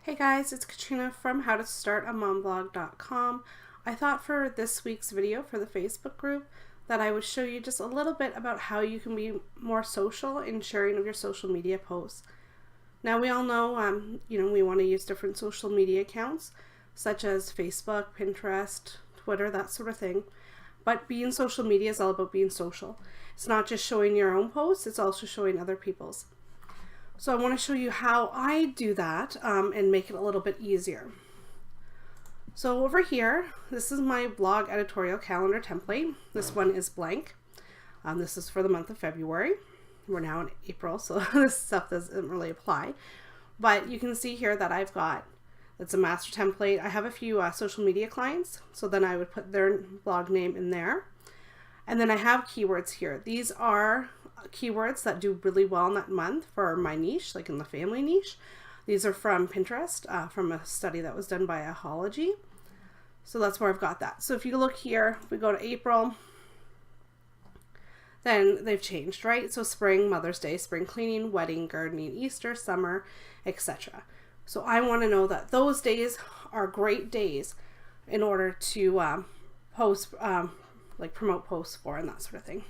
Hey guys, it's Katrina from howtostartamomblog.com. I thought for this week's video for the Facebook group that I would show you just a little bit about how you can be more social in sharing of your social media posts. Now we all know, we want to use different social media accounts such as Facebook, Pinterest, Twitter, that sort of thing. But being social media is all about being social. It's not just showing your own posts, it's also showing other people's. So I want to show you how I do that and make it a little bit easier. So over here, this is my blog editorial calendar template. This one is blank. This is for the month of February. We're now in April, so this stuff doesn't really apply. But you can see here that it's a master template. I have a few social media clients, so then I would put their blog name in there. And then I have keywords here. These are keywords that do really well in that month for my niche, like in the family niche. These are from Pinterest, from a study that was done by Ahology. So that's where I've got that. So if you look here, if we go to April, then they've changed, right? So spring, Mother's Day, spring cleaning, wedding, gardening, Easter, summer, etc. So I want to know that those days are great days in order to post, promote posts for and that sort of thing.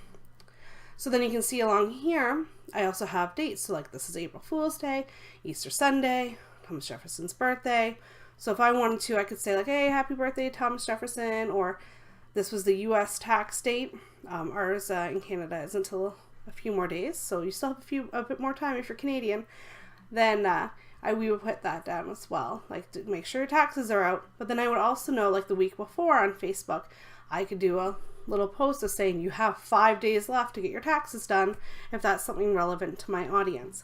So then you can see along here, I also have dates. So like this is April Fool's Day, Easter Sunday, Thomas Jefferson's birthday. So if I wanted to, I could say like, hey, happy birthday, Thomas Jefferson, or this was the U.S. tax date. Ours in Canada is until a few more days. So you still have a bit more time if you're Canadian. Then we would put that down as well, like to make sure your taxes are out. But then I would also know, like the week before on Facebook, I could do a little post of saying you have 5 days left to get your taxes done if that's something relevant to my audience.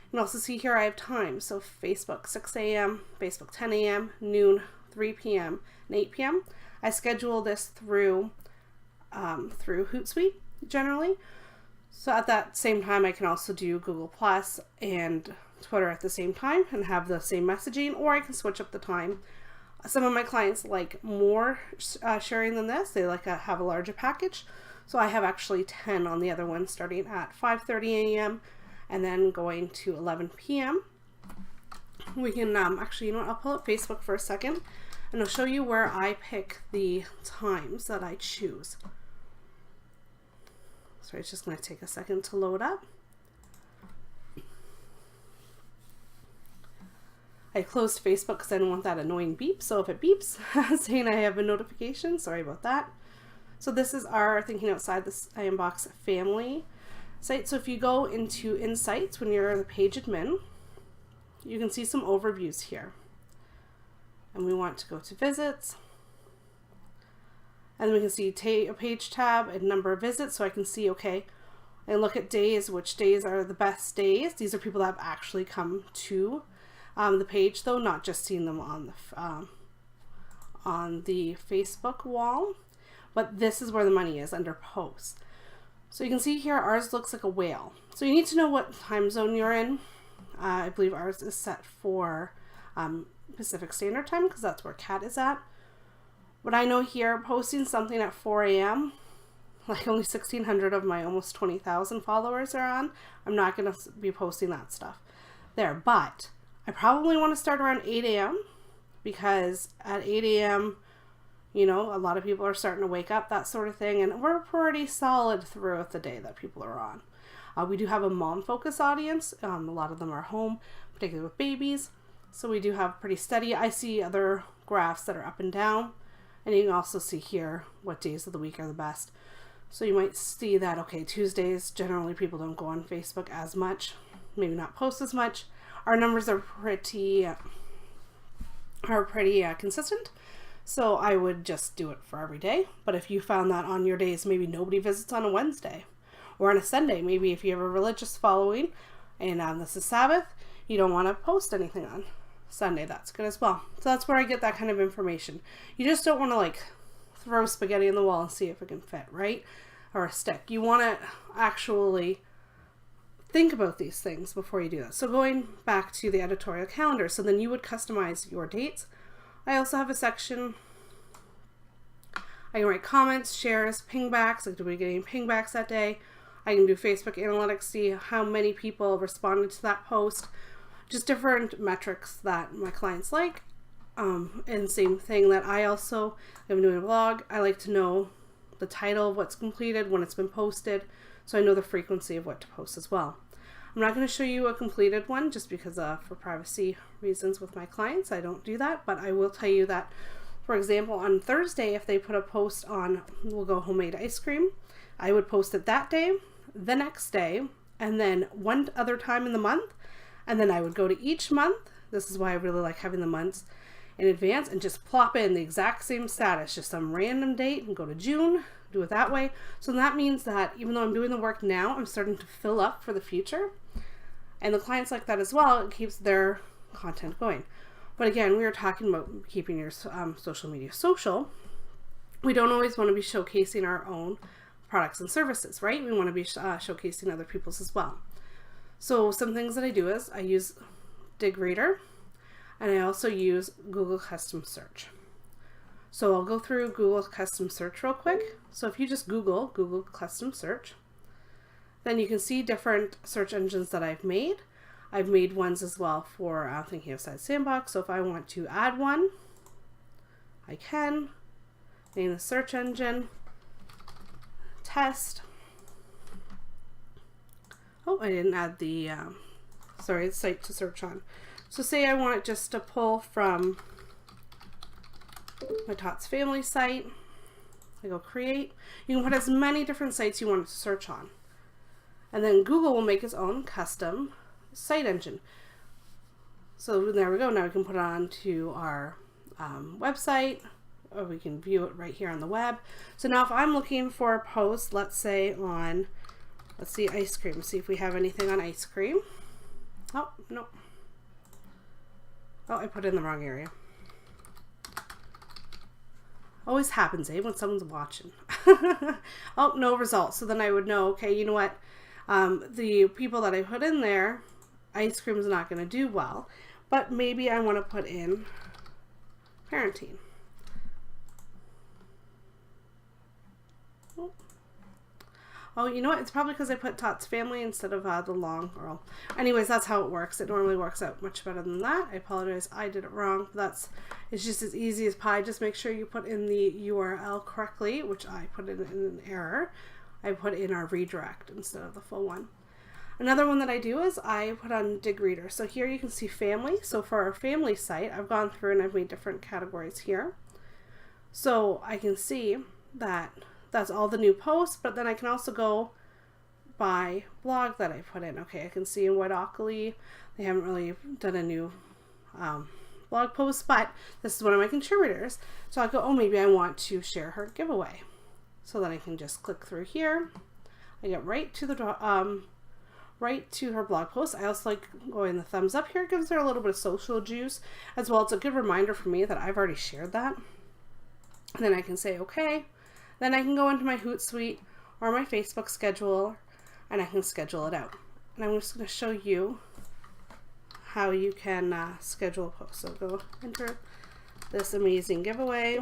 You can also see here I have time. So Facebook 6 a.m., Facebook 10 a.m., noon, 3 p.m., and 8 p.m. I schedule this through Hootsuite generally. So at that same time I can also do Google Plus and Twitter at the same time and have the same messaging, or I can switch up the time. Some of my clients like more sharing than this. They like have a larger package. So I have actually 10 on the other one starting at 5:30 a.m. and then going to 11 p.m. We can actually, I'll pull up Facebook for a second and I'll show you where I pick the times that I choose. So it's just going to take a second to load up. I closed Facebook because I don't want that annoying beep. So if it beeps saying I have a notification, sorry about that. So this is our Thinking Outside the Inbox family site. So if you go into Insights when you're the page admin, you can see some overviews here. And we want to go to Visits. And then we can see a page tab and number of visits. So I can see, okay, and look at days, which days are the best days. These are people that have actually come to the page, though, not just seeing them on the Facebook wall. But this is where the money is, under posts. So you can see here ours looks like a whale. So you need to know what time zone you're in. I believe ours is set for Pacific Standard Time because that's where Kat is at. But I know here posting something at 4 a.m., like only 1,600 of my almost 20,000 followers are on, I'm not going to be posting that stuff there. But I probably want to start around 8 a.m. because at 8 a.m., a lot of people are starting to wake up, that sort of thing, and we're pretty solid throughout the day that people are on. We do have a mom-focused audience. A lot of them are home, particularly with babies, so we do have pretty steady. I see other graphs that are up and down, and you can also see here what days of the week are the best. So you might see that, okay, Tuesdays, generally people don't go on Facebook as much, maybe not post as much. Our numbers are pretty consistent, so I would just do it for every day. But if you found that on your days, maybe nobody visits on a Wednesday or on a Sunday, maybe if you have a religious following and this is Sabbath, you don't want to post anything on Sunday, that's good as well. So that's where I get that kind of information. You just don't want to like throw spaghetti in the wall and see if it can fit, right? Or a stick. You want to actually think about these things before you do that. So going back to the editorial calendar, so then you would customize your dates. I also have a section, I can write comments, shares, pingbacks, like do we get any pingbacks that day? I can do Facebook analytics, see how many people responded to that post. just different metrics that my clients like. And same thing that I also am doing a blog. I like to know the title of what's completed, when it's been posted, so I know the frequency of what to post as well. I'm not going to show you a completed one just because for privacy reasons with my clients, I don't do that, but I will tell you that, for example, on Thursday, if they put a post on, we'll go homemade ice cream, I would post it that day, the next day, and then one other time in the month, and then I would go to each month. This is why I really like having the months in advance and just plop in the exact same status, just some random date, and go to June, do it that way. So that means that even though I'm doing the work now, I'm starting to fill up for the future. And the clients like that as well. It keeps their content going. But again, we are talking about keeping your social media social. We don't always want to be showcasing our own products and services, right? We want to be showcasing other people's as well. So some things that I do is I use Digreader, and I also use Google Custom Search. So I'll go through Google Custom Search real quick. So if you just Google Custom Search, then you can see different search engines that I've made. I've made ones as well for Thinking Outside Sandbox. So if I want to add one, I can. Name the search engine, test. Oh, I didn't add the, site to search on. So say I want it just to pull from my Tots Family site. I go create. You can put as many different sites you want it to search on. And then Google will make its own custom site engine. So there we go. Now we can put it on to our website, or we can view it right here on the web. So now if I'm looking for a post, let's say on, let's see, ice cream. See if we have anything on ice cream. Oh, no. Oh, I put it in the wrong area. Always happens, when someone's watching. Oh, no results. So then I would know, okay, you know what? The people that I put in there, ice cream is not going to do well. But maybe I want to put in parenting. Oh, you know what? It's probably because I put Tots Family instead of the long girl. Anyways, that's how it works. It normally works out much better than that. I apologize. I did it wrong. It's just as easy as pie. Just make sure you put in the URL correctly, which I put in an error. I put in our redirect instead of the full one. Another one that I do is I put on Digreader. So here you can see family. So for our family site, I've gone through and I've made different categories here. So I can see that that's all the new posts, but then I can also go by blog that I put in. Okay, I can see in Whiteockley, they haven't really done a new blog post, but this is one of my contributors. So I'll go, oh, maybe I want to share her giveaway. So then I can just click through here. I get right to the right to her blog post. I also like going the thumbs up here. It gives her a little bit of social juice as well. It's a good reminder for me that I've already shared that. And then I can say, okay. Then I can go into my Hootsuite or my Facebook schedule and I can schedule it out. And I'm just going to show you how you can schedule a post. So go enter this amazing giveaway.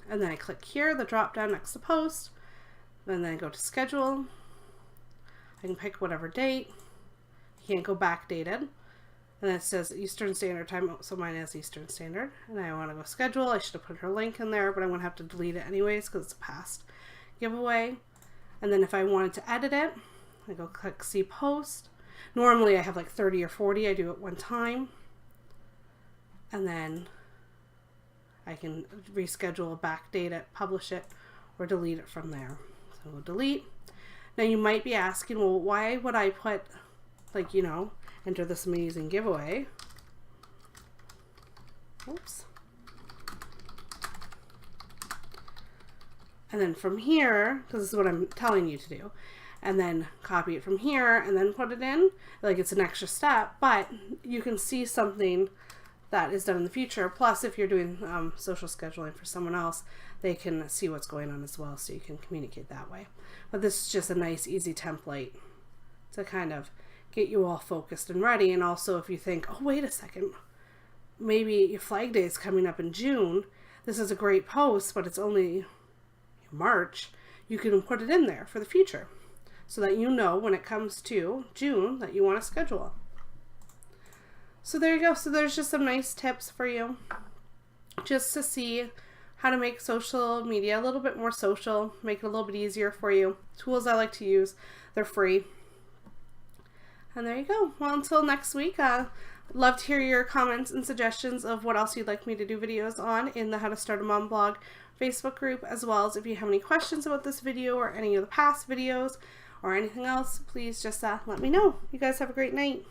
And then I click here, the drop down next to post. And then I go to schedule. I can pick whatever date. You can't go backdated. And then it says Eastern Standard Time, so mine is Eastern Standard. And I want to go schedule. I should have put her link in there, but I'm going to have to delete it anyways because it's a past giveaway. And then if I wanted to edit it, I go click See Post. Normally I have like 30 or 40. I do it one time. And then I can reschedule, backdate it, publish it, or delete it from there. So we'll delete. Now you might be asking, well, why would I put, like, you know, enter this amazing giveaway? Oops. And then from here, because this is what I'm telling you to do, and then copy it from here and then put it in. Like, it's an extra step, but you can see something that is done in the future. Plus, if you're doing social scheduling for someone else, they can see what's going on as well, so you can communicate that way. But this is just a nice, easy template to kind of get you all focused and ready. And also, if you think, oh, wait a second, maybe your Flag Day is coming up in June, this is a great post, but it's only March, you can put it in there for the future. so that you know when it comes to June that you want to schedule. So there you go. So there's just some nice tips for you just to see how to make social media a little bit more social, make it a little bit easier for you. Tools I like to use, they're free. And there you go. Well, until next week, love to hear your comments and suggestions of what else you'd like me to do videos on in the How to Start a Mom Blog Facebook group, as well as if you have any questions about this video or any of the past videos or anything else, please just let me know. You guys have a great night.